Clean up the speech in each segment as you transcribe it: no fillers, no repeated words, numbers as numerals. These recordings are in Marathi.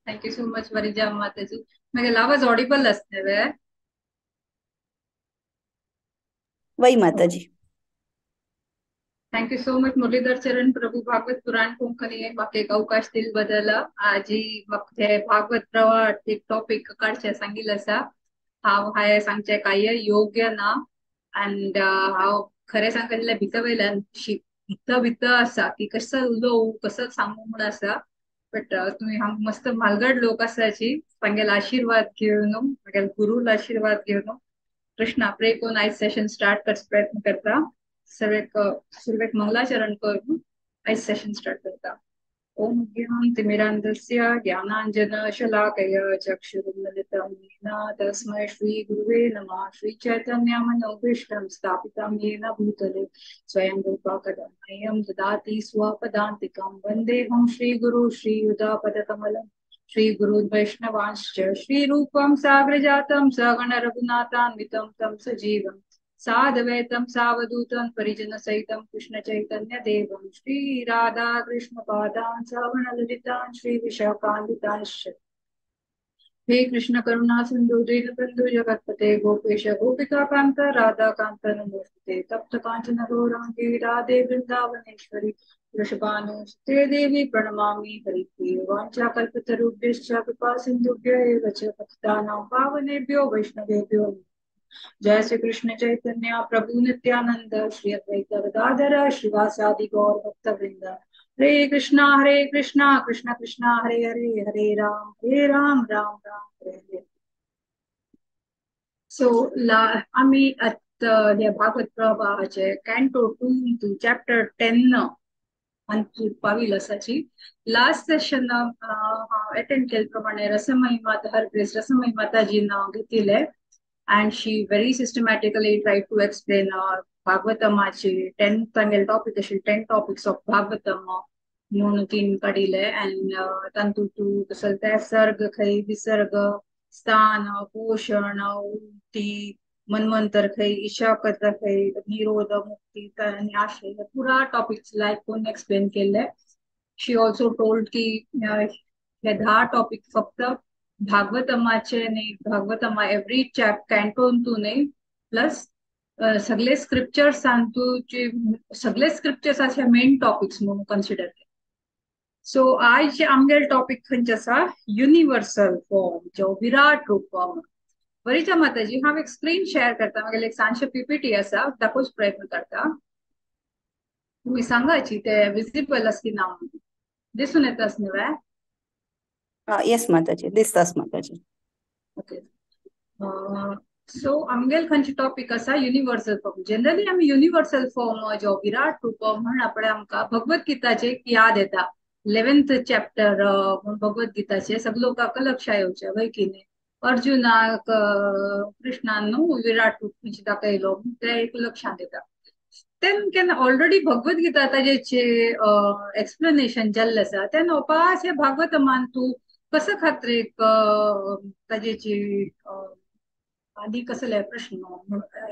थैंक यू सो मच वरिजा माताजी. मेरे आवाज ऑडिबल असते वे. वही माता जी. थँक्यू सो मच मुरलीधर चरण प्रभू भागवत पुराण कोंकणी म्हाका एक अवकाश दिल बदल आजी म्हाका ते भागवत प्रवाह एक टॉपिक काडचे सांगिल्ल आसा. हांव हाय सांगचे काय योग्य ना. अँड हांव खरें सांगतले भितर वयल्यान भितर भितर आसा की कसं उलोवं कसं सांगू म्हण आसा. बट तुम्ही हांग मस्त म्हालगड लोक आसाची तांगेलो आशीर्वाद घेवन म्हगेलो गुरुल आशीर्वाद घेवन कृष्णा प्रे कोन आयज सेशन स्टार्ट करचे प्रयत्न करता. सर्वेक सर्वेक मंगलाचरण करून आयज सेशन स्टार्ट करता. ओम ज्ञानतिमिरान्धस्य ज्ञानाञ्जनशलाकय चक्षुरुन्मिलितं येन तस्मै श्रीगुरुवे नमः. श्रीचैतन्यमनोभीष्टं स्थापितं येन भूतले स्वयं रूपा कदा मह्यं ददाति स्वपदान्तिकं. वन्देऽहं श्रीगुरु श्रीयुतापदकमलं श्रीगुरुन् वैष्णवांश्च श्रीरूपं साग्रजातं सगण रघुनाथान्वितं तं सजीवम् साधवैतं सावधूतं परिजनसहितं कृष्ण चैतन्य देवं श्री राधा कृष्ण पादान् सवनललितान् श्री विशाखान्वितांश्च. हे कृष्ण करुणा सिंधु दीनबंधु जगतपते गोपेश गोपिका कांत राधा कांत नमोस्तुते. तप्त कांचन गौरांगी राधे वृंदावनेश्वरी वृषभानुसुते देवी प्रणमामि हरिप्रिये. वाञ्छाकल्पतरुभ्यश्च कृपा सिन्धुभ्य एव च पतितानां पावनेभ्यो वैष्णवेभ्यो नमः. जय श्री कृष्ण चैतन्य प्रभु नित्यानंद श्री अद्वैत गदाधर श्रीवासादि गौर भक्त वृंद. हरे कृष्णा कृष्ण कृष्णा हरे हरे हरे राम राम राम हरे हरे. सो आम्ही हे भागवत प्रवाहाचे कॅन्टो 2 टू चॅप्टर 10 आणि पाविल असाची लास्ट सेशन अटेंड केल्याप्रमाणे रसमयी माता हरग्रेस रसमयी माताजीनं घेतले. And she very systematically tried to explain Bhagavatam. 10 तांगेल topic अशी 10 टॉपिक्स ऑफ भागवतम म्हणून तीन काडिले. अँड तांतून कसं ते सर्ग खै विसर्ग स्थान पोषण उक्ती मनमंतर खै ईशाकत खै निरोध मुक्ती आणि आशय पुरा टॉपिक्स लाईक कोण एक्सप्लेन केले. शी ऑल्सो टोल्ड की हे 10 टॉपिक फक्त भागवतमाचे नाही. भागवतमा एव्हरी कॅन्टोन नाही प्लस सगळे स्क्रिप्चर्स सांगतूचे सगळे स्क्रिप्चर्स असे मेन टॉपिक्स म्हणून कन्सिडर केले. सो आज आमगेल टॉपिक खंयचे आसा युनिवर्सल फॉर्म जो विराट रूपम. वरिचा माताजी हांव एक स्क्रीन शेअर करता. मागेल एक सांगचे पीपीटी आसा दाखोवच प्रयत्न करता. तुम्ही सांगाची ते विजिबल आस की ना म्हणून. दिसून येता न्हय. येस माताजी, दिसतास माताजी. ओके. सो आमगेल खंयची टॉपिक आसा युनिवर्सल फॉर्म. जनरली आम्ही युनिवर्सल फॉर्म जो विराट रूप म्हण आपण आमकां भगवद्गीताचे याद येता. 11th चॅप्टर भगवद्गीताचे सगळे लोकांक लक्षात येवचे वय की नाही. अर्जुनाक कृष्णान न्हू विराट रूप दाखयलो ते एक लक्षात येता. तेन केन्ना ऑलरेडी भगवद्गीता ताजेचे एक्सप्लेनेशन जाल्ले आसा तेन ओपास हे भागवतमान तू कसं खात्रेक ताजेची आधी कसले प्रश्न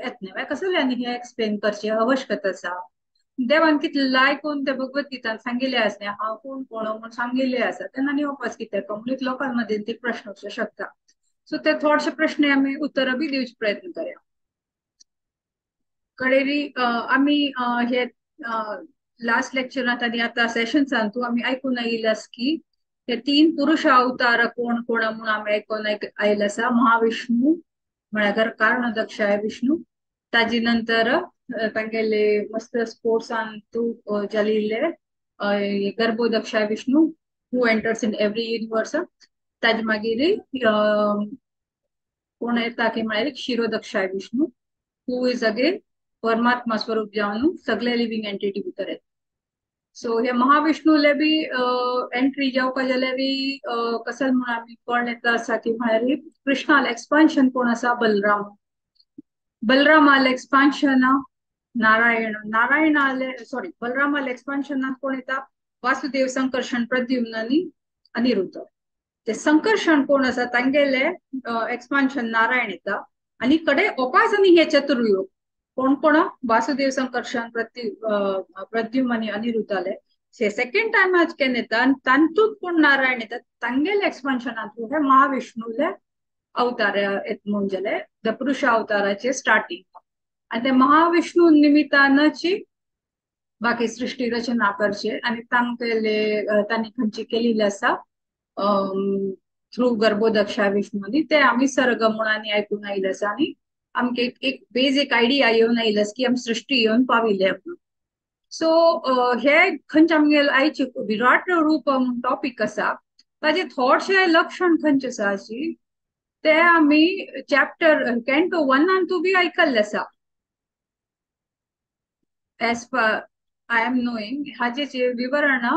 येत नाही कसल्यांनी हे एक्सप्लेन करचे आवश्यकता आसा. देवान कितले लायकून ते भगवद्गीतान सांगिल्ले असले हांव कोण कोण म्हणून सांगिल्ले आसा तेन्ना न्ही वापस कितें कंप्लीट लोकांमध्ये ते प्रश्न असू शकता. सो ते थोडशे प्रश्न आम्ही उत्तर बी दिवचे प्रयत्न करूया. कडेरी आम्ही हे लास्ट लेक्चरात आणि आता सेशन सांगतो आम्ही ऐकून येयलास की हे 3 पुरुष अवतार कोण कोण म्हणून आम्ही ऐकून आयला आसा. महाविष्णू म्हळ्यार कारणदक्ष आहे विष्णू. ताजे नंतर तांगेले मस्त स्पोर्ट्सान तू जाल्ले गर्भोदक्ष आहे विष्णू हू एंटर्स इन एव्हरी युनिवर्स. ताजे मागीर कोण येता की म्हळ्यार क्षीरोदक्ष आहे विष्णू हू इज अगेन परमात्मा स्वरूप जावन सगळे लिव्हिंग एंटिटी भितर येता. सो हे महाविष्णूले बी एंट्री जावपा जाल्यार बी कसं म्हणून आम्ही कोण येता आसा की म्हळ्यार कृष्णाल एक्सपान्शन कोण आसा बलराम. बलरामाल एक्सपान्शन नारायणाले सॉरी बलरामाल एक्सपान्शनात कोण येता वासुदेव संकर्षण प्रद्युम्न आणि अनिरुद्ध. ते संकर्षण कोण आसा तांगेले एक्सपान्शन नारायण येता. आणि कडे ओपास आणि हे चतुर्युग कोण कोण वासुदेव संकर्षण प्रद्युम्न आणि अनिरुद्ध आले. सेकंड टाइम आज केन येता तांतूत कोण नारायण येतात तांगेल एक्सपान्शनातू हे महाविष्णूले अवतार येत म्हणजे द पुरुष अवताराचे स्टार्टिंग आणि ते महाविष्णू निमित्तानची बाकी सृष्टी रचना करचे आणि तांगेले तांणी खंयची केलेली आसा थ्रू गर्भोदक्षा विष्णूनी ते आम्ही सर्ग म्हणून ऐकून आयिल्ले आसा आणि आमके एक बेसिक आयडिया येऊन आयिल्ली की आमी सृष्टी येऊन पाविल्ले आपण सो हे खंयचे आमगेल आयचे विराट रूप टॉपिक आसा ताजे थोडशे लक्षण खंयचे आसा ते आम्ही चॅप्टर कॅन्टो 1 टू बी आयकल्ले आसा as per I am knowing हाचे विवरण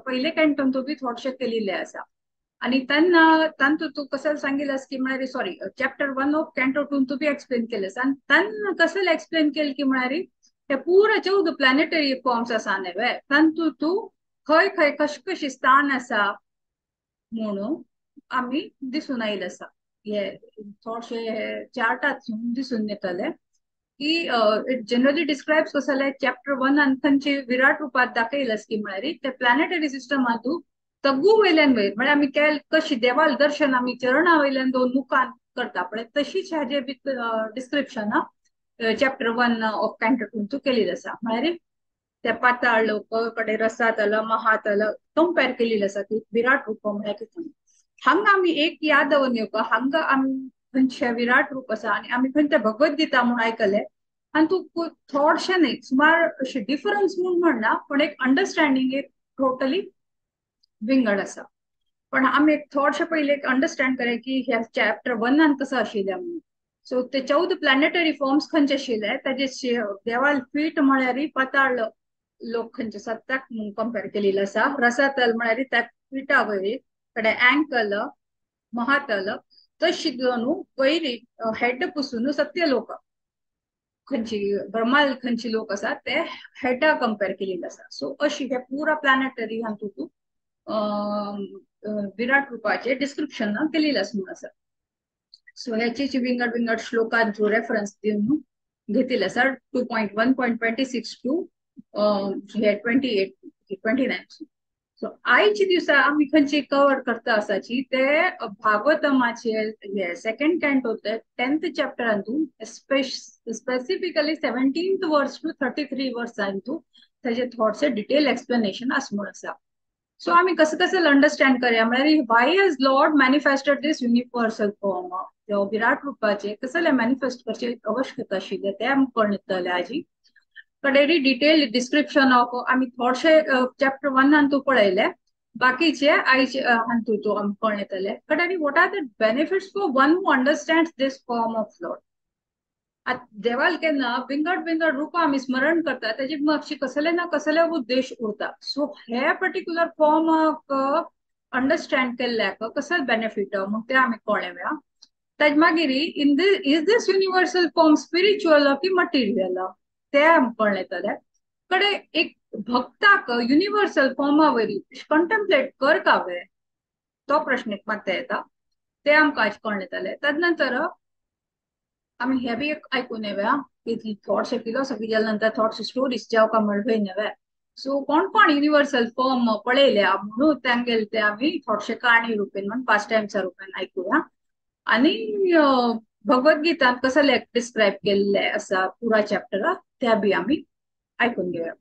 पहिले कॅन्टोन तो बी थोडशे केलेले आसा आणि त्यांना तांतू तू कसं सांगितलंस की म्हणारी सॉरी चॅप्टर 1 ऑफ कॅन्टो 2 तू बी एक्सप्लेन केलंस आणि त्यांना कसं एक्सप्लेन केलं की म्हणारी हे पुरा 14 प्लॅनेटरी फॉर्म्स आसा न्हय तांतू तू खंय खंय कशी कशी स्थान आसा म्हणून आम्ही दिसून आयिल्ले आसा हे थोडशे चार्टातून दिसून येतले की इट जनरली डिस्क्राइब्स कसं चॅप्टर 1 आणि खंयची विराट रूपात दाखयलंस की म्हळ्यार ते प्लॅनेटरी सिस्टम हातू तगू वयल्यान वयर म्हळ्यार आमी कशी देवाल दर्शन आमी चरणा वयल्यान दोन मुखान करता पळय तशीच हाजे डिस्क्रिप्शन चॅप्टर 1 ऑफ कॅन्टो तू केलेली आसा म्हळ्यार त्या पाताळ लोक कडे रसातल महातल कंपेर केलेली आसा की विराट रूप म्हळ्यार कितें हांगा आमी एक याद दवरून येवका हांगा आमी खंयचे विराट रूप आसा आणि आमी खंय ते भगवद्गीता म्हणून आयकले आणि तू थोडशे न्ही सुमार अशे डिफरन्स म्हणून म्हणना पण एक अंडरस्टँडिंग एक टोटली विंगड आसा पण आमी एक थोडशे पहिले एक अंडरस्टँड करे की ह्या चॅप्टर 1 कसं आशिल्लें म्हणून सो ते 14 प्लॅनेटरी फॉर्म्स खंयचे आशिल्ले ताजे देवाल फीट म्हळ्यार पाताळ लोक खंयचे सत्ताक कंपेर केलेले आसा रसातल म्हळ्यार त्या फिटा वयर कडे अँकल महातल तशी दोन वयरी हेड पुसून सत्य लोक खंयची ब्रह्माल खंयची लोक आसा ते हेडा कंपेर केलेले आसा सो अशी हे पुरा प्लॅनेटरी हातूंत विराट रूपाचे डिस्क्रिप्शन केलेले आसा सो ह्याची विंगड विंगड श्लोकात जो रेफरन्स दिवन घेतलेले आसा 2.1.26 टू 28 29 सो आयची दिवसा आम्ही खंयची कव्हर करता आसाची ते भागवतमाचे second canto 10th chapter specifically 17th verse to 33 वर्स ताजे थोडसे डिटेल एक्सप्लेनेशन म्हणून आसा सो आम्ही कसं अंडरस्टँड करूया म्हळ्यार why has lord manifested this universal form विराट रूपाचे कसले मॅनिफेस्ट करचे आवश्यकता आशिल्ले ते आमकां कळटले आजी कडेरी डिटेल डिस्क्रिप्शन ऑफ आम्ही थोडशे चॅप्टर 1 हातू पळयले बाकीचे आयचे हातू तो आमकां कळटले कडेरी what are the benefits for one who understands this form of lord देवाल केन्ना विंगड विंगड रूपां आमी स्मरण करता तेजे मागची कसले ना कसले उद्देश उरता सो हे पर्टिक्युलर फॉर्म अंडरस्टँड केल्ल्याक कसले बेनिफिट मग ते आमी कळ्ळें ताज मागीर is this universal form spiritual की मटिरियल ते आमकां कळटले कडे एक भक्ताक युनिवर्सल फॉर्मा वयरी कंटेम्पलेट करता वे तो प्रश्न एक मात येता ते आमकां आज कळटले तदनंतर आम्ही हे बी ऐकून येव्या की थोडशे फिलॉसॉफी केल्या नंतर थोडशे स्टोरीज जेवका मेळून येव्या सो कोण कोण युनिवर्सल फॉर्म पळयल्या म्हणून तांगेल ते आम्ही थोडशे काणी रुपेन म्हणून पास्ट टाइम्सा रुपेन ऐकूया आणि भगवद्गीतान कसले डिस्क्राईब केल्ले आसा पुरा चॅप्टर त्या बी आम्ही ऐकून घेऊया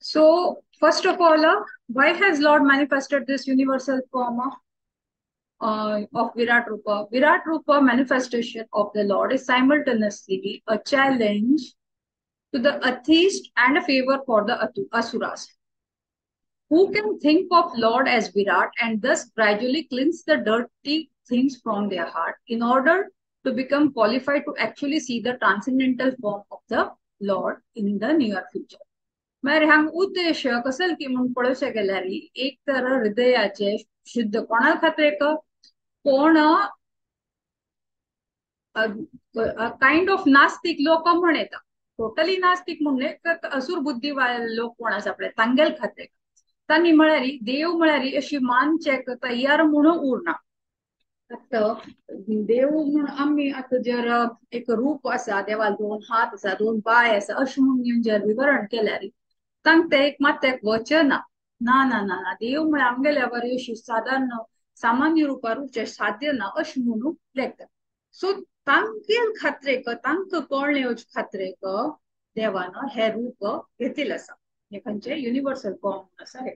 so first of all why has Lord manifested this universal form of Virat Rupa? Virat Rupa manifestation of the Lord is simultaneously a challenge to the atheist and a favor for the asuras. Who can think of Lord as Virat and thus gradually cleanse the dirty things from their heart in order to become qualified to actually see the transcendental form of the Lord in the near future? म्हळ्यार हांगा उद्देश कसल की म्हणून पळोवचे गेल्यार एक तर हृदयाचे शुद्ध कोणा खातीर कोण काइंड ऑफ नास्तिक लोक म्हण येता टोटली नास्तिक म्हणून असुर बुद्धी लोक कोण आसा पळय तांगेल खातीर तांणी म्हळ्यार देव म्हळ्यार अशी मानचे तयार म्हणून उरना देव म्हणून आम्ही आता जर एक रूप आसा देवाल 2 हात आसा 2 पाय आसा अशें म्हणून जर विवरण केल्यार तांक ते एक मात एक वचन ना ना ना ना देव म्हळ्यार आमगेल्या वरयशी साधारण सामान्य रूपारूचे साध्य ना अश म्हणून लेखता. सो तांगेल खात्रेक तांक कळणे खात्रेक देवानं हे रूप घेतिल आसा. हे खंयचे युनिवर्सल फॉर्म आसा हे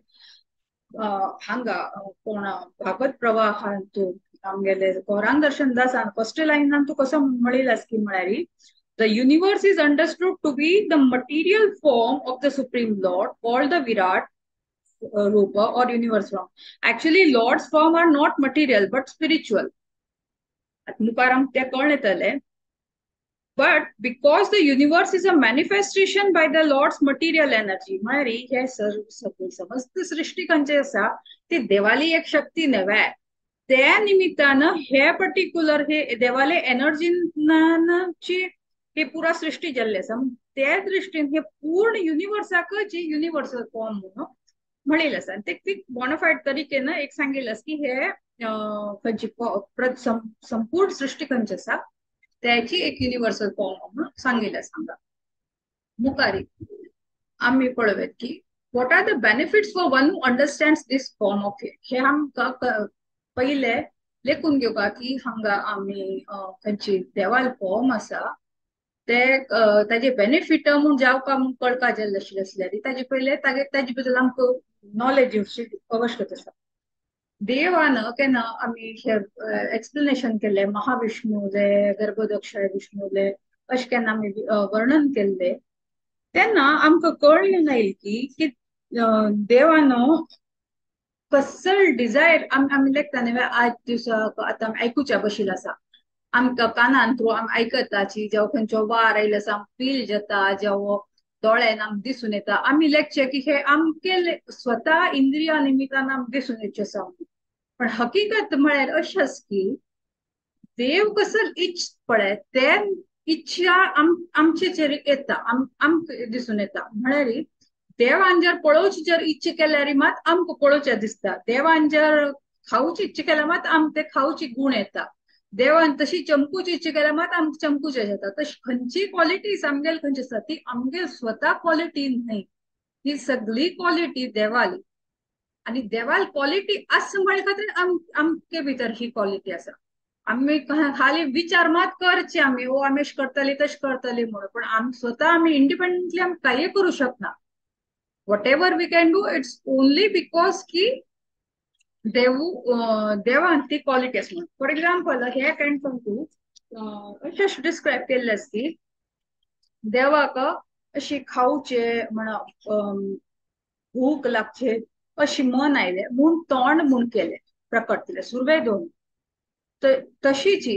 हांगा कोण भागवत प्रवाहांतून आमगेले गौरांग दर्शन दासान फर्स्ट लायनान तू कसो म्हणिलास की म्हळ्यार the universe is understood to be the material form of the supreme lord called the virat rupa or universe form. Actually lord's form are not material but spiritual. मुखार ते कळून येतले. But because the universe is a manifestation by the Lord's material energy, म्हळ्यार हे समस्त सृष्टी खंयचे आसा ती देवाली एक शक्ती नव्हे. त्या निमित्तानं हे पर्टिक्युलर हे देवाले एनर्जीची हे पुरा सृष्टी जाल्ली आसा. त्या दृष्टीन हे पूर्ण युनिवर्साक जी युनिवर्सल फॉर्म म्हणून म्हणिल्लें आसा. ते क्विक बोनाफाईड तरीकेन एक सांगिल्लें की हे खंयची संपूर्ण सृष्टी खंयची आसा त्याची एक युनिवर्सल फॉर्म म्हणून सांगिल्लें सांगा. मुखारी आम्ही पळयत की what are the benefits for one who understands this form of it. हे आमकां पहिले लेखून घेवपाक की हांगा आम्ही खंयची देवाल फॉर्म आसा ते ताजे बेनिफिट म्हूण जावपा म्हूण कळपा जाय आसल्यार ताजे पहिले ताजे बद्दल आमकां नॉलेज येवची आवश्यक आसा. देवानं केन्ना आम्ही एक्सप्लेनेशन केले महाविष्णूले गर्भदक्षाय विष्णूले अशें केन्ना आमी वर्णन केल्ले तेन्ना आमकां कळ्ळें नाही की देवानं कसल डिझायर आमी लेखता न्हय आज दिसाक आतां आमी आयकुच्या बशील आसा. आमकां कानान थ्रू आमी आयकता जेव खंयचो वार आयलो आसा फील जाता जेव दोळ्यान आमकां दिसून येता आमी लेखचे की हे आमके स्वता इंद्रिया निमित्तान आमकां दिसून येवचे आसा. पण हकीकत म्हळ्यार अशें आसा की देव कसल इच्छ पळय ते इच्छा आमचेचेर येता आमकां दिसून येता. म्हळ्यार देवान जर पळोवची जर इच्छा केल्यार मात आमकां पळोवचें दिसता. देवान जर खावची इच्छा केल्यार मात आमकां ते खावची गुण येता. देवान तशी चमकूची इच्छा केल्यार मात आमकां चमकूचे जाता. तशी खंयची क्वॉलिटीज आमगेल खंयची आसा ती आमगेल स्वता क्वॉलिटी न्हय. ही सगळी क्वॉलिटी देवाली आणि देवाल क्वॉलिटी आसा म्हळ्या खातीर आमचे भितर ही क्वॉलिटी आसा. आम्ही खाली विचार मात करचे आम्ही ओ आम्ही करतली तश करतली म्हणून पण आम्ही स्वतः आम्ही इंडिपेंडेंटली आम्ही काही करू शकना. Whatever we can do it's only because की देवान ती क्वॉलिटी आसा म्हणून. फॉर एक्झाम्पल हे कॅन तू अशें डिस्क्रायब केल्ले की देवाक अशी खावचे म्हण भूक लागचे अशी मन आयले म्हूण तोंड म्हूण केले प्रकट केले सुरवे दोन. तशीच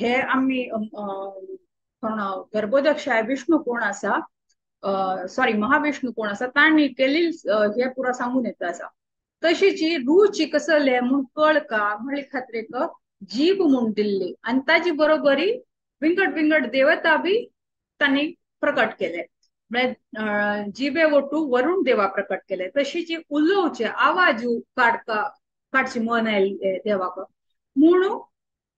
हे आम्ही कोण गर्भोदक्षाय विष्णू कोण आसा सॉरी महाविष्णू कोण आसा तांणी केली हे पुरा सांगून येता आसा. तशीच रुची कसले म्हूण कळका म्हळ्या खात्रेक जीभ म्हूण दिल्ली आणि ताजी बरोबरी विंगड विंगड देवता बी तांणी प्रकट केले. म्हळ्यार जिबे वटू वरुण देवा प्रकट केले. तशीच उलोवचे आवाज काडची मन आयले देवाक म्हणून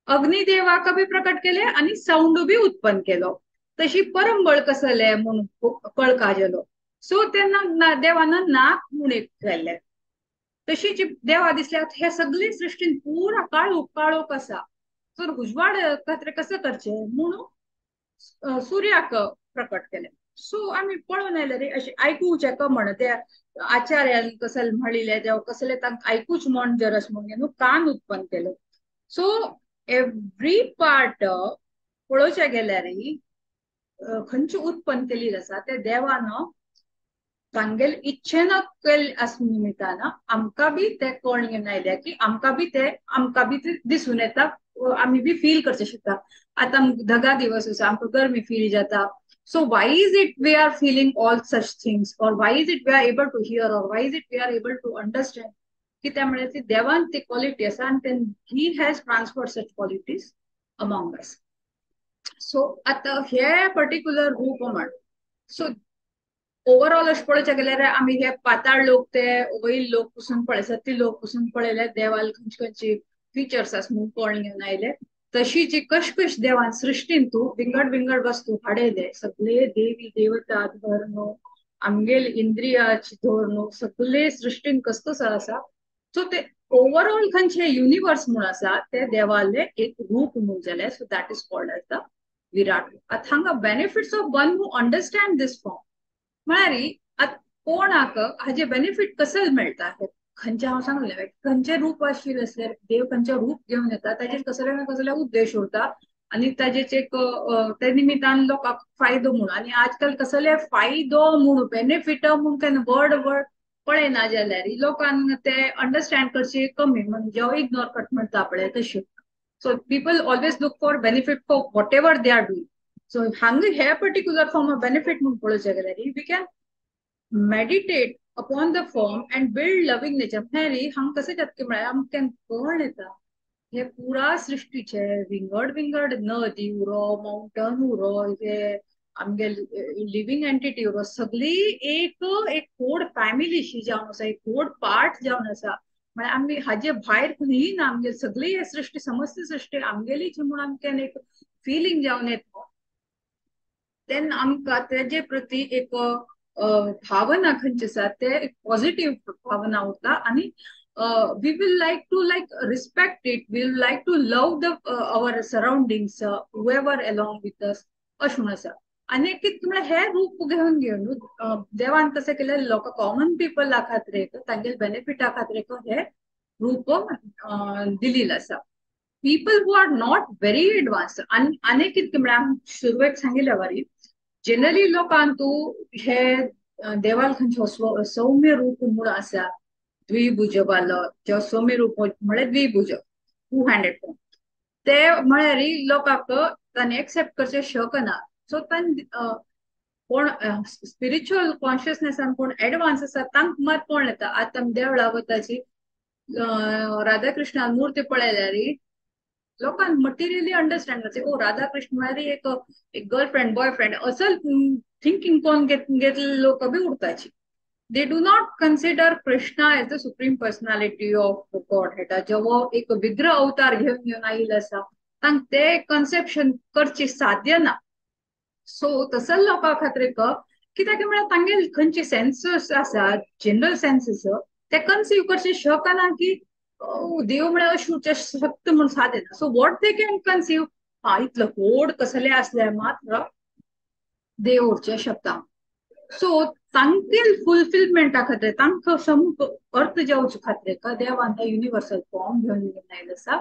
अग्निदेवाक बी प्रकट केले आणि साऊंड बी उत्पन्न केलो. तशी परंबळ कसले म्हणून कळका गेलो. सो तेन्ना देवानं नाक म्हूण एक केले. तशीच देवा दिसल्या हे सगळी सृष्टीन पुरा काळोख काळोख आसा. तर उजवाड खातीर कसं करचे म्हणून सूर्याक प्रकट केले. सो आम्ही पळोवन आयले रे अशें आयकुचे म्हण ते आचार्यान कसले म्हणिले देव कसले तांकां आयकूच म्हण जर अशें म्हणून कान उत्पन्न केलो. सो एव्हरी पार्ट पळोवचे गेल्यार खंयची उत्पन्न केली आसा ते देवानं तांगेल इच्छेन केले आसल्या निमित्तान आमकां बी ते कळून घेवन आयल्या की आमकां बी ते दिसून येता आमी बी फील करचे शकता. आतां ढगा दिवस आसा आमकां गरमी फील जाता. So why is it we are feeling all such things or why is it we are able to hear or why is it we are able to understand की त्यामुळे ती देवान ती क्वालिटी आसा आणि he has transferred such qualities among us. So आता हे पर्टिक्युलर रूप म्हण सो ओवरऑल अशें पळोवचें गेल्यार आमी हे पाताळ लोक ते वयर लोक पसून पळय सती लोक पसून पळयले देवाल खंयची खंयची फिचर्स आसा म्हणून कळून घेवन आयले. तशी जी कश देवान सृष्टीन तू विंगड विंगड वस्तू हाडयले सगळे देवी देवता धर्म आमगेल इंद्रियाची धोरण सगळे सृष्टीन कस कसं आसा. सो ते ओव्हरऑल खंयचे युनिवर्स म्हूण आसा ते देवाले एक रूप म्हणून जाले. So that is called as the virat. आता हांगा benefits of one who understand this form म्हळ्यार कोणाक हाजे बेनिफिट कसं मेळटा. खंयचे हांव सांगलें खंयचे रूप आशिल्ले असले देव खंयचे रूप घेवन येता ताजेर कसले ना कसले उद्देश उरता आणि ताजेच एक ते निमित्तान लोकांक फायदो म्हणून. आणि आजकाल कसले फायदो म्हणून बेनिफिट म्हणून केन्ना वर्ड वर्ड पळयना जाल्यार लोकांक ते अंडरस्टँड करचे कमी म्हणजे इग्नोर करता म्हणटा पळय तशें. So people always look for benefit for whatever they are doing. So हांगा हे पर्टिक्युलर फॉर्म ऑफ बेनिफिट म्हणून पळोवचें गेल्यार we can meditate upon the form and build loving nature. म्हळ्यार हांगा कशें जाता की म्हळ्यार आमकां कळण येता हे पुरा सृष्टीचे विंगड विंगड नदी उरो माउंटन उरो हे आमगे लिव्हिंग एंटिटी उरो सगळी एक एक व्हड फॅमिलीशी जावन आसा एक व्हड पार्ट जावन आसा. म्हळ्यार आमी हाजे भायर खंयी ना आमगे सगळी हे सृष्टी समस्त सृष्टी आमगेलीच म्हणून आमकां एक फिलिंग जावन येता. तेन्ना आमकां तेजे प्रती एक भावना खंयची आसा ते एक पॉझिटिव्ह भावना उरता. आणि we will like to respect it. We will like to love the our surroundings, whoever along with us. अशें म्हणून आसा. आनी कितें म्हळ्यार हे रूप घेवन घेवन देवान कशें केलें लोक कॉमन पिपला खातीर तांगे बेनिफिटा खातीर हे रूप दिलेलें आसा. People who are not very advance आनी कितें म्हळ्यार सुरवेक सांगिल्ल्या वरी जनरली लोकांक तूं हे देवाल खंयचो सौम्य रूप म्हूण आसा द्विभुज वालो जो सौम्य रूप म्हळ्यार द्विभुज टू हँडेड फॉर्म ते म्हळ्यार लोकांक तांणी एक्सेप्ट करचे शकना. सो कोण स्पिरिच्युअल कॉन्शियसनेसान कोण एडवान्स आसा तांक मात कोण येता. आतां देवळा वताची राधाकृष्णान मुर्ती पळयल्यार लोकांक मटेरियली अंडरस्टँड करचे ओ राधाकृष्ण म्हळ्यार एक गर्लफ्रेंड बॉयफ्रेंड असल थिंकिंग कोण घेतले लोक बी उरताची. They do not consider Krishna as the supreme personality of Godhead. जेव्हा एक विग्रह अवतार घेऊन आयिल्लो आसा तांक ते कन्सेप्शन करचे साध्य ना. सो तसं लोकां खातीर कित्याक म्हळ्यार तांगे खंयचे सेन्सस आसा जनरल सेन्सस ते कन्सीव करचे शकना की देव म्हळ्यार अशें शक्त म्हूण साधे ना. So what they can conceive इतलो व्हड कसले असल्यार मात्र देव उरचे शकता. सो तांकेल फुलफिलमेंटा खातीर तांकां समूक अर्थ जावचे खातीर देवान हे युनिवर्सल फॉर्म घेवन आयिल्लो आसा.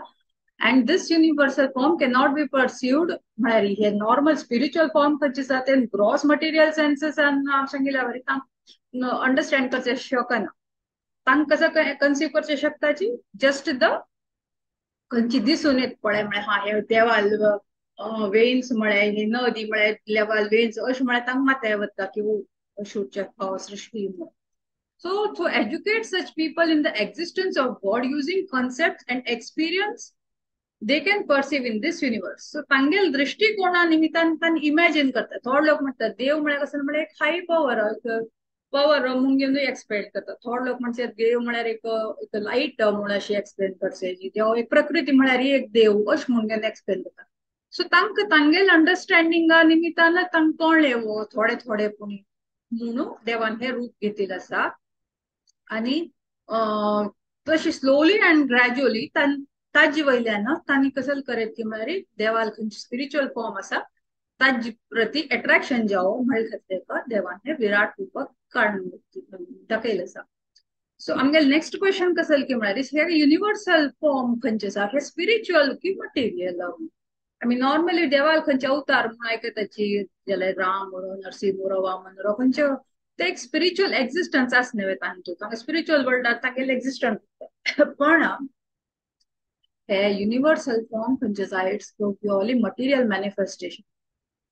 And this universal form can not be perceived म्हळ्यार हे नॉर्मल स्पिरिच्युअल फॉर्म खंयचे आसा ते ग्रॉस मटेरियल सेन्सेसान हांव सांगिल्ल्या वरी तांक अंडरस्टँड करचे शकना. तांक कसं कन्सीव करचे शकताची जस्ट द खंयची दिसून येत पळय म्हळ्यार हा हे देवाल वेन्स म्हळ्यार ही नदी म्हळ्यार देवाल वेन्स अशें म्हळ्यार तांकां मात वता की अशें सृष्टी म्हणून. So to educate such people in the existence of God using concepts and experience they can perceive in this universe. So तांगेल दृष्टिकोना निमित्तान तान इमॅजिन करता. थोडे लोक म्हणतात देव म्हळ्यार कसं म्हळ्यार एक हाय पावर म्हणून घेवन एक्सप्लेन करता. थोडे लोक म्हणतात देव म्हळ्यार एक लाईट म्हणून अशी एक्सप्लेन करचे देव एक प्रकृती म्हळ्यार एक देव अशें म्हणून घेवन एक्सप्लेन करता. सो तांकां तांगेल अंडरस्टँडिंगा निमित्तान तांकां कळ्ळें थोडे थोडे पूण म्हणून देवान हे रूप घेतिल्लें आसा. आणि तशी स्लोली अँड ग्रॅज्युअली ताजे वयल्यान तांणी कसं करत की म्हळ्यार देवाल खंयची स्पिरिच्युअल फॉर्म आसा ताजे प्रती अट्रॅक्शन जावं म्हळ्या खातीर देवान हे विराट रूपाक काडून दाखयलें आसा. सो आमगेल नेक्स्ट क्वेश्चन कसं की म्हळ्यार हे युनिवर्सल फॉर्म खंयचे आसा हे स्पिरिच्युअल की मटेरियल. आमी नॉर्मली देवाल खंयचे अवतार म्हूण आयकताची जाल्यार राम म्हणो नरसिंह वामन खंयचे ते एक स्पिरिच्युअल एक्झिस्टन्स आसने तांचे स्पिरिच्युअल वर्ल्डात तांगेले एक्झिस्टन्स. पण हे युनिवर्सल फॉर्म खंयचे आसा इट्स प्युअरली मटेरियल मॅनिफेस्टेशन.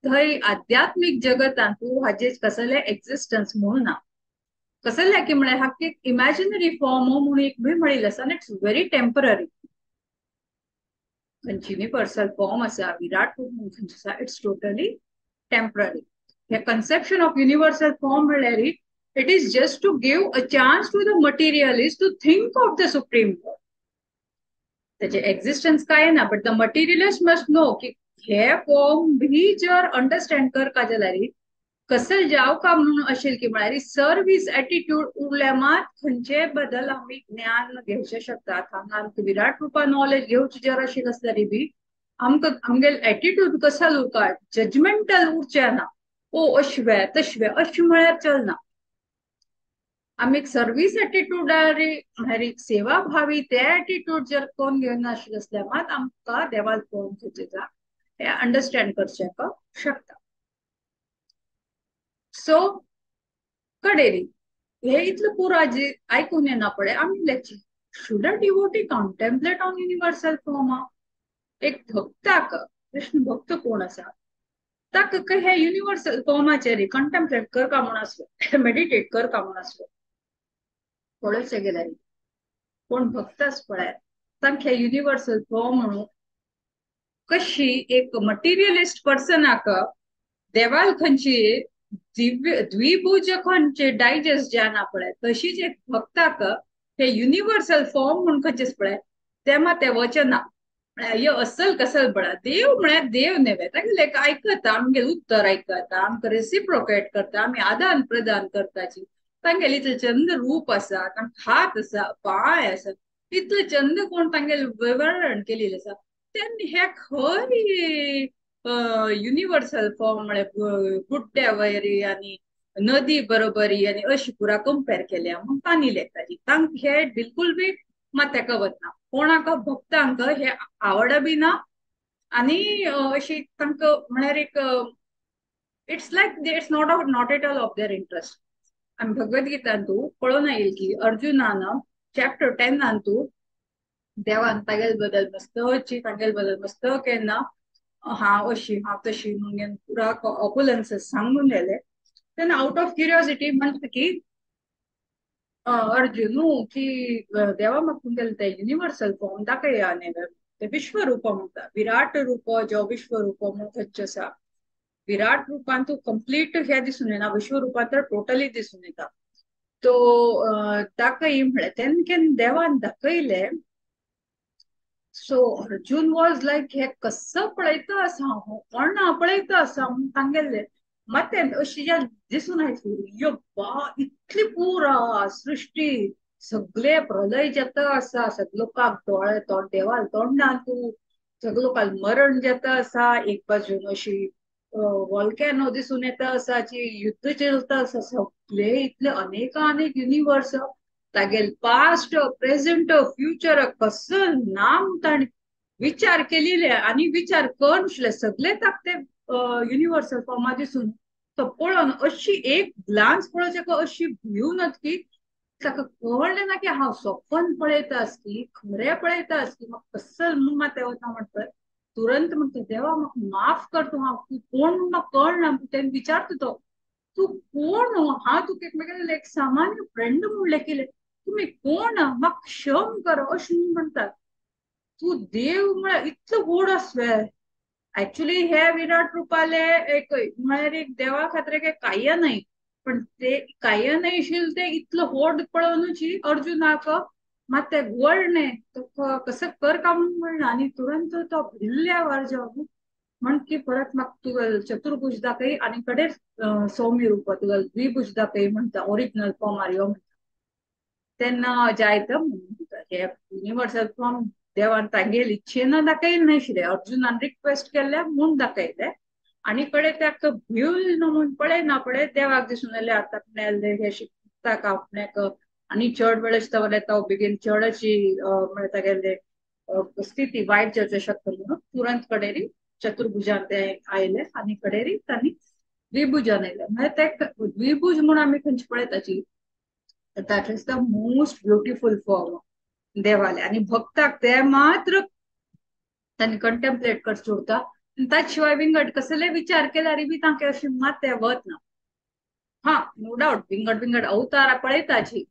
थंय आध्यात्मिक जगतान तूं हाजे कसले एक्झिस्टन्स म्हणून ना. कसले की म्हळ्यार हाका एक इमॅजिनरी फॉर्म म्हणून एक बी मेळिल्लो आसा आनी it's very temporary. Universal form आसा विराट रूप म्हणून खंयचे आसा it's totally temporary. The conception of universal form it is just to give a chance to the materialist to think of the supreme God. त्याचे existence काय ना but the materialist must know की हे फॉर्म भी जर अंडरस्टँड करता जाल्यार कसल जाव का म्हणून असेल की म्हळ्यार सर्विस एटीट्यूड उरल्या मात खंयचे बदल आमी ज्ञान घेवचे शकतात हांगा आमकां विराट रुपा नॉलेज घेवची जर अशी कसल्यारी बी आमकां आमगे एटीट्यूड कसा उरका जजमेंटल उरचे ना ओ अशवे तशवे अशें म्हळ्यार चलना आमी सर्विस एटीट्यूडार म्हळ्यार सेवा भावी ते एटीट्यूड जर कोण घेवन नाशिल्ले असल्या मात आमकां देवाल पळोवन खंयचे हे अंडरस्टँड करचे शकता सो कडेरी हे इतलं पुरा जे ऐकून येना पडे आमी लेची should a devotee contemplate on universal form एक भक्ताक कृष्ण भक्त कोण आसा ताका हे युनिवर्सल फॉर्माचेर कंटेम्पलेट करता म्हूण आसलो मेडिटेट करता म्हूण आसलो पळयचे गेल्यार कोण भक्त आस पळय तांकां युनिवर्सल फॉर्म म्हणून कशी एक मटेरियलिस्ट पर्सनाक देवाल खंयची द्विभुज खंयचे डायजेस्ट जाना पळय तशीच एक भक्ताक हे युनिवर्सल फॉर्म म्हणून खंयचेच पळय तेमा ते वचना यो असल कसल पळय देव म्हळ्यार देव नेवे तांगेले आयकता आमगे उत्तर आयकता आमकां रेसिप्रोकेट करता आमी आदान प्रदान करताची तांगेले इतले चंद रूप आसा तांकां हात आसा पाय आसा इतले चंद कोण तांगेले विवरण केलेले आसा त्यांनी हे खरी युनिवर्सल फॉर्म म्हळ्यार बुड्ड्या वयरी आणि नदी बरोबरी आणि अशी पुरा कंपेर केल्या मग तांणी लेखताची तांकां हे बिलकुल बी मात तेका वतना कोणाक भक्तांक हे आवड बी ना आणि अशी तांकां म्हळ्यार एक it's like it's not at all of their interest आमी भगवद्गीतान तू पळोवन येईल की अर्जुनान चॅप्टर 10 तू देवान तागेल बदल मस्तची तागेल बदल मस्त केन्ना हांव अशी हांव तशी म्हणून पुरा ऑपुलन्सेस सांगून गेले तेन्ना आउट ऑफ क्युरियोसिटी म्हणटा की अर्जुनू की देवा म्हाका तुमगेले ते युनिवर्सल फॉर्म दाखया न्ही ते विश्वरूप म्हणटा विराट रूप जो विश्वरूप म्हणून खंयचे आसा विराट रूपान तू कंप्लीट हे दिसून येना विश्वरूपान तर टोटली दिसून येता तो दाखय म्हळ्यार तेन्ना केन्ना देवान दाखयले सो अर्जुन वॉज लायक हे कसं पळयता आसा कोणा पळयता आसा म्हणून तांगेले ಮತ್ತೆ अशी दिसून आयली बा इतली पुरा सृष्टी सगळे प्रलय जाता आसा सगळोकाक दोळे तोंड देवाल तोंडना तू सगळोकाल मरण जाता आसा एक बाजून अशी वॉल्कॅनो दिसून येता आसा जी युद्ध चलता आसा सगळे इतले अनेक युनिवर्स तागेल पास्ट प्रेझेंट फ्युचर कसं नाम ताणी विचार केलेले आणि विचार करून सगळे ताकते युनिवर्सल फॉर्मा दिसून तो पळोवन अशी एक ग्लान्स पळोवचे अशी भिवूनच की ताका कळले ना की हांव स्वप्न पळयतास की खरे पळयतास की म्हाका कसल मुमा ते वता म्हणटा तुरंत म्हणटा देवा म्हाका माफ कर तूं हांव तूं कोण म्हाका कळना तेणे विचारता तो तू कोण हांव तुका एकमेकांना एक सामान्य फ्रेंड म्हणले केले तुम्ही कोण म्हाका क्षम कर अशें म्हणटात तू देव म्हळ्यार इतलो व्हड आसवे ऍक्च्युली हे विराट रूपाले एक म्हळ्यार एक देवा खातीर एक काय नाही पण ते काय नाहीशील ते इतलं व्हड पळोवनूच अर्जुनाक मात ते वळणे कसं कर का म्हणून आणि तुरंत तो भिल्ल्या अर्जुन म्हण की परत म्हाका तुगेल चतुर्भुज दाखय आणि कडेच सौम्य रूप तुगेल द्विभुज दाखय म्हणटा ओरिजिनल फॉर्मार यो म्हणटा तेन्ना जायत हे युनिवर्सल फॉर्म देवान तांगेल इच्छेन दाखयल नाशिल्ले अर्जुनान रिक्वेस्ट केल्ले म्हूण दाखयले आणि कडे त्या भिवल म्हणून पळयना पळय देवाक दिसून येयले आता हे शिकता आपणाक आणि चड वेळ दवरले तो बेगीन चड अशी तागेले स्थिती वायट जावचे शकता म्हणून तुरंत कडेरी चतुर्भुजान ते आयले आणि कडेरी तांणी द्विभुजान आयले म्हळ्यार ते द्विभुज म्हणून आमी खंयची पळयताची that is the most beautiful form देवाले आणि भक्ताक ते मात्र त्यांनी कंटेम्पलेट करचे उरता त्याशिवाय विंगड कसले विचार केल्यार बी तांके अशी मात ते वत ना हा नो डाउट विंगड अवतारा पळयताची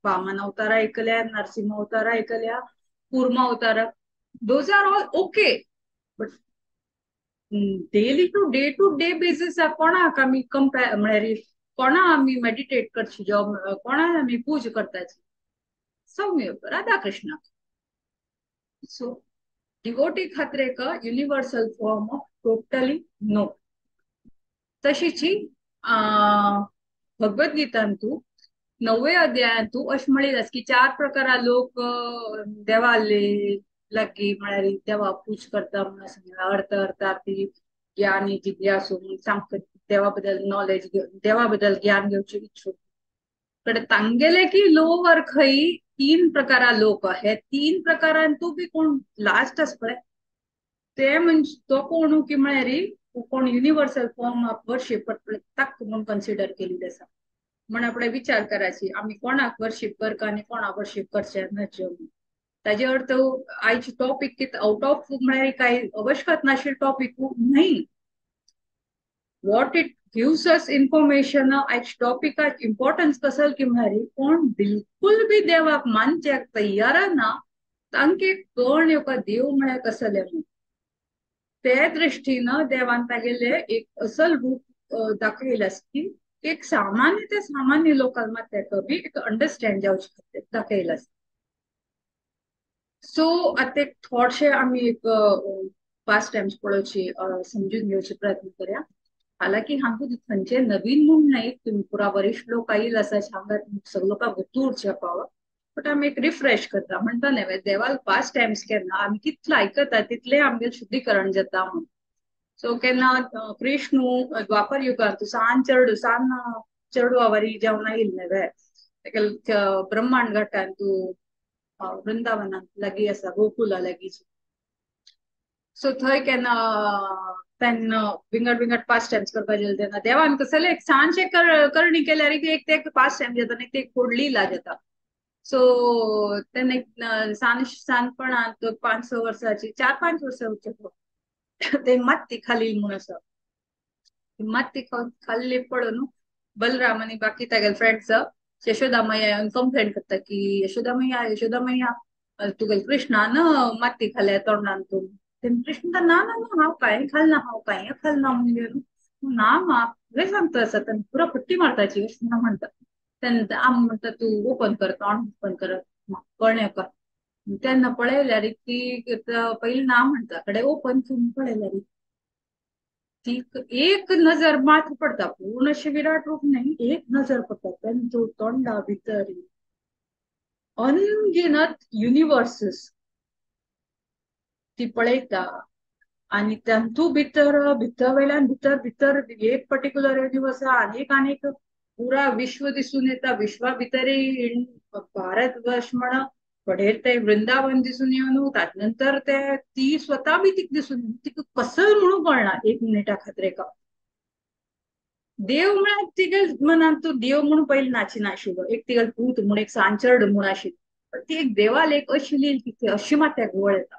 वामन अवतार ऐकल्या नरसिंह अवतार ऐकल्या कूर्म अवतार those are all okay but today basis कोणाक आमी कंपेर म्हळ्यार कोणा आमी मेडिटेट करची जॉब कोणा आमी पूज करताची सौम्य राधा कृष्ण सो डिवोटी खातीर एक युनिवर्सल फॉर्म ऑफ टोटली नो तशीची भगवद्गीतान तू 9वे अध्यायात तू अशें म्हणिलास की 4 प्रकारा लोक देवाले लागी म्हळ्यार देवा पूज करता म्हणून सांगला अर्थ अर्थार्थी ज्ञानी जिज्ञासू म्हणून सांगता देवा बद्दल नॉलेज देवा बद्दल ज्ञान घेवचे इच्छुक कडे तांगेले की लोवर खई 3 प्रकारा लोक हे 3 प्रकारान तू बी कोण लास्ट आस पळय ते म्हणजे तो कोण की म्हळ्यार कोण युनिवर्सल फॉर्म ऑफ वर्शिप ताक म्हणून कन्सिडर केलेली आसा म्हण आपणे विचार करायची आम्ही कोणाक वर्शिप करता आणि कोणाक वर्शिप करचे नच्यो ताजे अर्थ आयची टॉपिक कित आउट ऑफ म्हळ्यार काय अवश्यकत नाशिल्ल टॉपिक नाही what it gives us information आयच टॉपिकाक इम्पॉर्टन्स कसल की म्हळ्यार कोण बिलकुल बी देवाक मानच्याक तयार ना तांके कळण येवका देव म्हळ्यार कसले म्हणून ते दृष्टीनं देवान तागेले एक असल रूप दाखयला की एक सामान्य ते सामान्य लोकांक मात तेका बी एक अंडरस्टँड जावचे खातीर दाखयला सो आता एक थोडशे आम्ही एक पास्ट टाइम्स पळोवची समजून घेवचे प्रयत्न करूया हालांकि हांगा खंयचे नवीन म्हूण नाही तुम्ही पुरा वरिष्ठ लोक आयिल आसा हांगा सगळो लोकांक गोतूर पाव बट आम्ही एक रिफ्रेश करता म्हणटा न्हय देवाल पास्ट टाइम्स केन्ना आमी कितले आयकता तितले आमगे शुद्धीकरण जाता म्हणून सो केन्ना कृष्ण द्वापर युगांत सान चेडू आवारी जेवण येईल न्हय ब्रह्मांड घाटान तू वृंदावनात लागीं आसा गोकुला लागीं सो थंय केन्ना तेन्ना विंगड पास्ट टाइम्स करपा गेले तेन्ना देवान कसले एक सांचे करणी केल्यार एक ते पास्ट टाइम जाता एक ते खोडली ला जाता सो तेन्ना एक सांजपणांत 5-6 वर्साची 4-5 वर्सां ते माती खाली म्हूण आसा माती खाल्ली पडून बलराम आणि बाकी तागेले फ्रेंड्स यशोदा मैया कंप्लेंट करता की यशोदा मैया तुगेल कृष्णान माती खाल्या तोंडान कृष्ण ना ना ना हांव काय खालना म्हणजे ना मा लय सांगता आसा पुरा पट्टी मारताची म्हणटा तेन्ना आम म्हणटा तू ओपन कर तोंड ओपन कर कळ्ळें का तेन्ना पळयल्यार ती पयली ना म्हणटा कडे ओपन करून पळयल्यार ती एक नजर मात्र पडता पूर्ण अशी विराट रूप नाही एक नजर पडता तेंचो तोंडा भितर अनगिनत युनिवर्सेस ती पळयता आणि तांतू भितर वयल्यान भितर एक पर्टिक्युलर युनिवर्स आनीक पुरा विश्व दिसून येता विश्वा भितरय भारत वर्ष म्हण पडेर ते वृंदावन दिसून येवन ताचे नंतर ते ती स्वता बी तिका दिसून तिका कसं म्हणून कळना 1 मिनिटा खातीर एका देव म्हळ्यार तिगेल मनान तू देव म्हणून पयलीं नाची नाशिल्लो एक तिगेल पूत म्हूण एक सांचर्ड म्हूण आशिल्लो ती एक देवाल एक अशी लील की ती अशी मात त्या घुवळ येता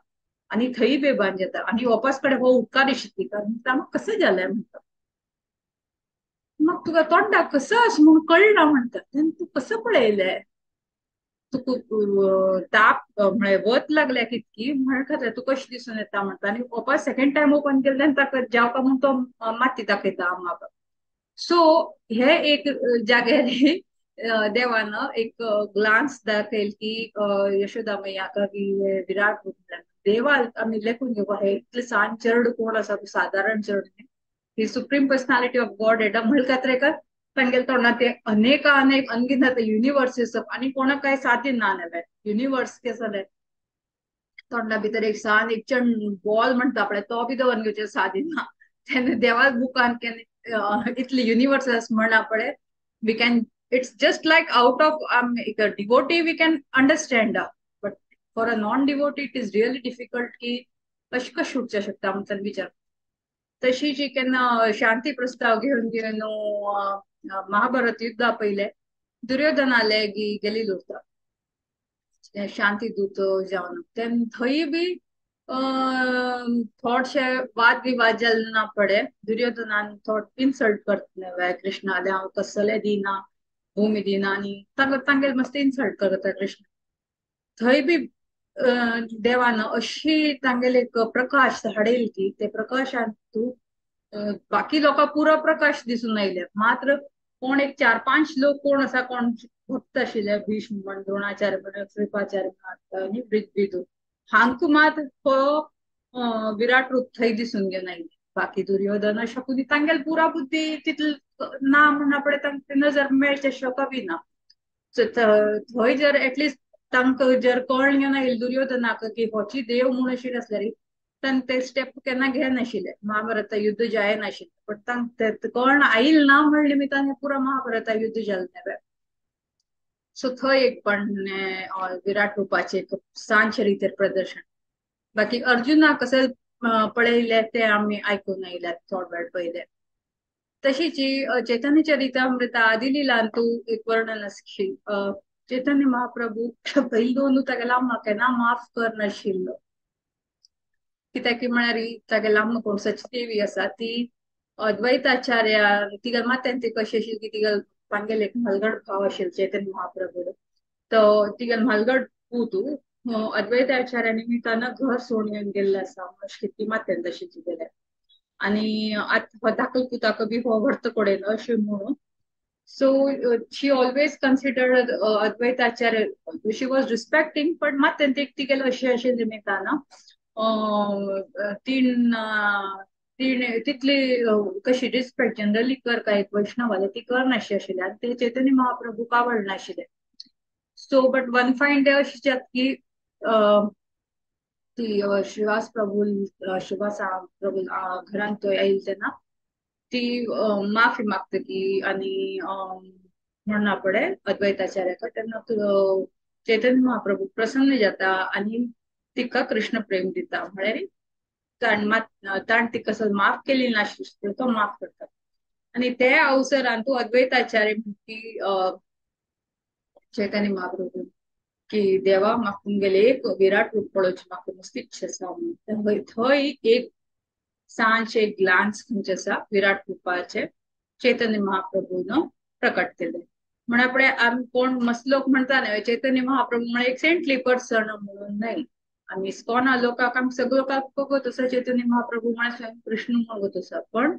आणि थंय बेभान जाता आणि वापस कडे हो उपकार शिकता मग कसं जालें म्हणटा मग तुका तोंडा कसं असं म्हणून कळना म्हणटा तू कसं पळयलें तुका ताप म्हळ्यार वत लागल्या कितकी म्हण खातीर तू कशी दिसून येता म्हणटा आनी वापस सेकंड टाइम ओपन केलें तेन्ना ताका जेवपा म्हणून तो माती दाखयता म्हाका सो हे एक जाग्यार देवान एक ग्लान्स दाखयल की यशोदा मैया की विराट रूप देवा आम्ही लेखून घेऊ हे इतले सान चरड कोण आसा साधारण चरड ही सुप्रीम पर्सनालिटी ऑफ गॉड एडा म्हळकात्रेकर तांगेले तोंडात ते अनेक अनगिनत युनिवर्सीस आनी कोणाक काय साथी ना नव्हे युनिवर्स केसले तोंडा भितर एक सान एक चंड बॉल म्हणटा पळय तो बी दवरून घेवचे सादी ना तेन्ना देवा बुकान केन्ना इतले युनिवर्स म्हणा पळय we can it's just like out of devotee we can understand but for a non devotee it is really difficult की कशी उठचे शकता म्हणून विचार तशी जी केन्ना शांती प्रस्ताव घेवन महाभारत युद्धा पयले दुर्योधन आले गेलेलो शांती दूत जावन थंय बी थोडशे वाद विवाद जाले ना पडे दुर्योधनान थोड इन्सल्ट करता कृष्णाले हांव कसले दिना भूमी दिना आनी तांगेल मस्त इन्सल्ट करता कृष्ण थंय बी देवान अशी तांगेले एक प्रकाश हाडयली की ते प्रकाशान तू बाकी लोकांक पुरो प्रकाश दिसून आयले मात्र कोण एक 4-5 लोक कोण आसा कोण भक्त आशिल्ले भीष्म म्हण द्रोणाचार्य म्हण कृपाचार्य म्हण आनी विदू हांक मात तो विराट रूप थंय दिसून घेवन आयले बाकी दुर्योधन शकून तांगेल पुरा बुद्धी तितली ना म्हण आपण तांकां नजर मेळचे कवी ना थंय जर एटलिस्ट तांकां जर कळण घेवन येयलें दुर्योधनाक की होची देव म्हूण अशी आसल्यारी तांकां ते स्टेप केन्ना घेनाशिल्ले महाभारता युद्ध जायनाशिल्लें पण तांकां कळण आयिल्ल ना म्हण निमित्तान हें पुरो महाभारता युद्ध जालें सो थंय एक पण विराट रुपाचे एक सांचे रितीर प्रदर्शन बाकी अर्जुना कसे पळयले ते आमी आयकून येयल्यात थोडे वेळ पयले तशीच ही चैतन्य चरितामृता आदी लिहिलां तू एक वर्णन आसशी चैतन्य महाप्रभू पयलीं तागेला केन्ना माफ करनाशिल्लो कित्याक की म्हळ्यार तागे लांब कोण सचदेवी आसा ती अद्वैताचार्य तिगल मात्यान ती कशी आशिल्ली की तिगल तांगेले एक म्हालगड भाव आशिल्लो चैतन्य महाप्रभू तो तिगल म्हालगड तू अद्वैताचार्या निमित्तान घर सोडून येवन गेल्लो आसा अशें ती मात्यान तशी गेल्या आणि आता दाखल पुताक बी हो व्हरत पडेल अशें म्हणून so she always considered Advaitacharya she was respecting पण मात्यान तिगेल अशें अशें निमित्तान तीन तीन तितली कशी रिस्पेक्ट जनरली करता एक वैष्णवाले ती करनाशी आशिल्ले आनी ते चैतन्य महाप्रभूक आवडनाशिल्ले सो बट वन फायन डे अशी जात की ती श्रीवास प्रभू श्रीवास प्रभू घरांत तो येईल तेन्ना ती माफी मागतकी आणि म्हणना पडे अद्वैताचार्याक तेन्ना चैतन्य महाप्रभू प्रसन्न जाता आणि तिका कृष्ण प्रेम दिता म्हळ्यार ताण तिका माफ केली नाशिल्ली तो माफ करता आणि ते अवसरान तू अद्वैताचार्य म्हणटी चैतन्य महाप्रभू की देवा म्हाका तुमगेले एक विराट रूप पळोवची म्हाका मस्त इच्छा आसा म्हणून थंय एक सांज एक ग्लान्स खंयचे आसा विराट रुपाचे चैतन्य महाप्रभून प्रकट केले म्हण आमी कोण मस्त लोक म्हणता न्हय चैतन्य महाप्रभू म्हळ्यार एक सेंटली पर्सन म्हणून न्हय आमी इस्कॉना लोकांक आमी सगळो लोकांक बघत आसा चैतन्य महाप्रभू म्हळ्यार स्वयं कृष्ण म्हणत आसा पण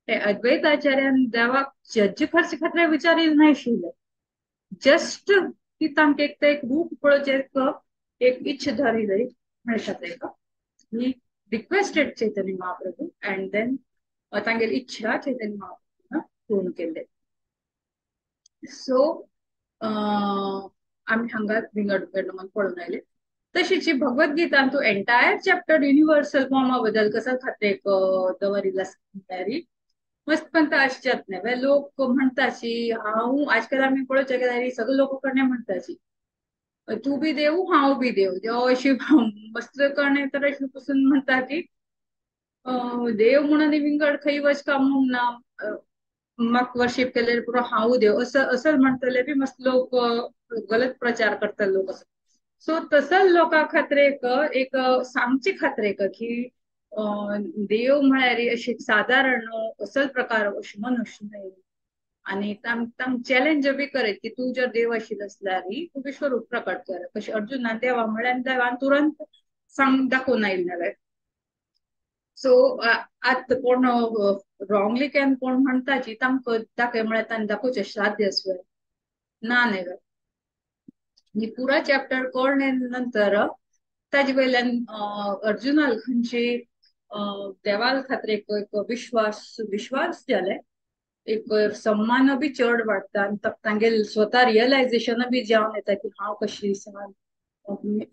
ते अद्वैताचार्यान देवाक जज्ज खर्च खातीर विचारिल्लें नाशिल्लें जस्ट की तांकां एक रूप पळोवचें एक इच्छा धरिल्ली म्हणटात he requested Chaitanya Mahaprabhu and then तांगेली इच्छा चैतन्य महाप्रभून पूर्ण केले सो आम्ही हांगा विंगड विंगड पळोवन आयले तशीच भगवद्गीता तू एंटायर चॅप्टर युनिवर्सल फॉर्मा बद्दल कसा खाते दवरिल्ला तयारी मस्त पण अशी जात नाही लोक म्हणताची हांव आजकाल आम्ही पळोवचे गेल्यार सगळे लोक कडे म्हणताची तू बी देव हांव बी देव अशी मस्त करणे तर अशी पासून म्हणता की देव म्हणून विंगड खंय वचका म्हणून ना म्हाका वर्शिप केल्यार पुरो हांव देव असं म्हणटले बी मस्त लोक गलत प्रचार करता लोक असं सो तसं लोकां खातीर एक सांगचे खातीर की देव म्हळ्यार अशी साधारण असल प्रकार अशी मनुष्य न्हय आणि तांकां चॅलेंज बी करत की तू जर देव आशिल्लो असल्यार तू विश्वरूप प्रकट कर कशी अर्जुना देवा म्हळ्यार देवान तुरंत सांग दाखोवन आयिल्ले सो आत कोण रॉंगली कॅन कोण म्हणता की तांकां दाखय म्हळ्यार तांकां दाखोवचे साध्य आसले ना न्हय पुरा चॅप्टर कळ्ळे नंतर ताजे वयल्यान अर्जुनाल खंयची देवाल खातीर एक विश्वास जाले एक सम्मान बी चड वाडटा आनी तांगे स्वता रियलायझेशन बी जावन येता की हांव कशी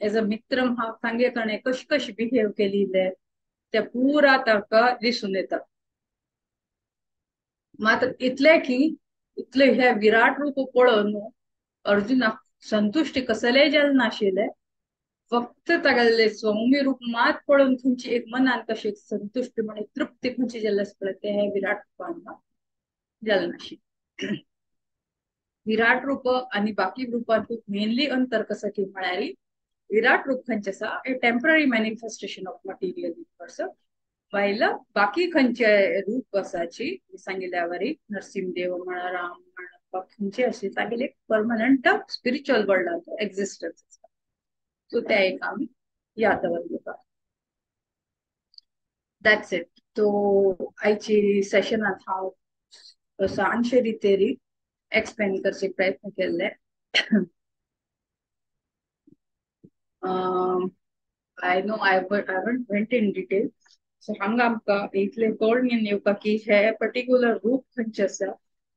एज अ मित्र हांव तांगे कडे कशी कशी बिहेव केली ते पुरा तांकां दिसून येता मात्र इतले की इतले हे विराट रूप पळोवन अर्जुनाक संतुष्टी कसलेय जालें नाशिल्लें फक्त तागेले सौम्य रूप मात पळोवन खंयची एक मनान कशी संतुष्टी म्हणजे तृप्ती खंयची जाल्ली आसा पळय ते विराट रूपान जालें नाशिल्लें विराट रूप आणि बाकी रूपांत मेनली अंतर कसं की म्हळ्यार विराट रूप खंयचे आसा a temporary manifestation of material universe वायल बाकी खंयचे रूप आसाची सांगिल्ल्या वरी नरसिंहदेव म्हणा राम म्हणा खंयचे असे तागेले परमनंट स्पिरिच्युअल वर्ल्डाचो एक्झिस्टन्स आसा सो ते एक आमी याद दवरलें दॅट्स इट तो आयची सेशनात हांव सांचे रितेरी एक्सप्लेन करचे प्रयत्न केले I know I haven't went in detail so हांगा आमकां इतले कळून येवका की हे पर्टिक्युलर रूप खंयचे आसा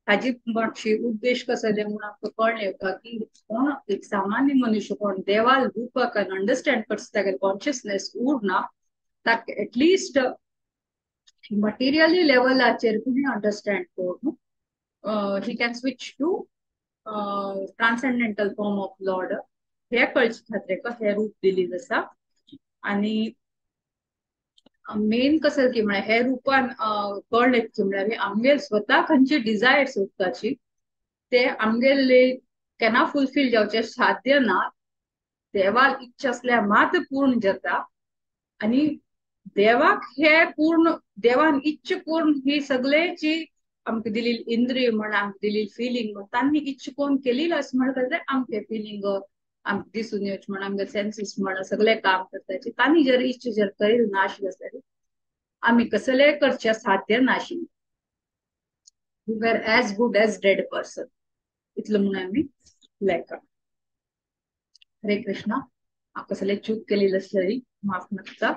हाजी मागची उद्देश कसं दे म्हणून आमकां कळ्ळें का की कोण एक सामान्य मनुष्य कोण देवाल रूपक आनी अंडरस्टँड करता तागे कॉन्शियसनेस उरना ताका एटलिस्ट मटेरियली लेवलाचेर कुणी अंडरस्टँड करून he can switch to transcendental form of lord हे कळचे खातीर हे रूप दिल्ली आसा आणि मेन कसं की म्हळ्यार हे रूपान कळ्ळें की म्हळ्यार आमगेर स्वता खंयची डिझायर्स उरताची ते आमगेले केन्ना फुलफील जावचे साध्य ना देवाक इच्छा असल्या मात पूर्ण जाता आणि देवाक हे पूर्ण देवान इच्छा करून ही सगळेची आमकां दिली इंद्रिय म्हण आमकां दिली फिलिंग म्हण तांणी इच्छा करून केली असं म्हणटा आमचे फिलिंग आमकां दिसून येवचे म्हण आमगे सेन्सीस म्हण सगळे काम करताचे तांणी जर इच्छा जर करील नाशिल्ले जाल्यार आमी कसले करचे साध्य नाशिल्ले we are as good as dead person इतलं म्हणून आमी लायक हरे कृष्णा कसले चूक केलेली असली माफ मागता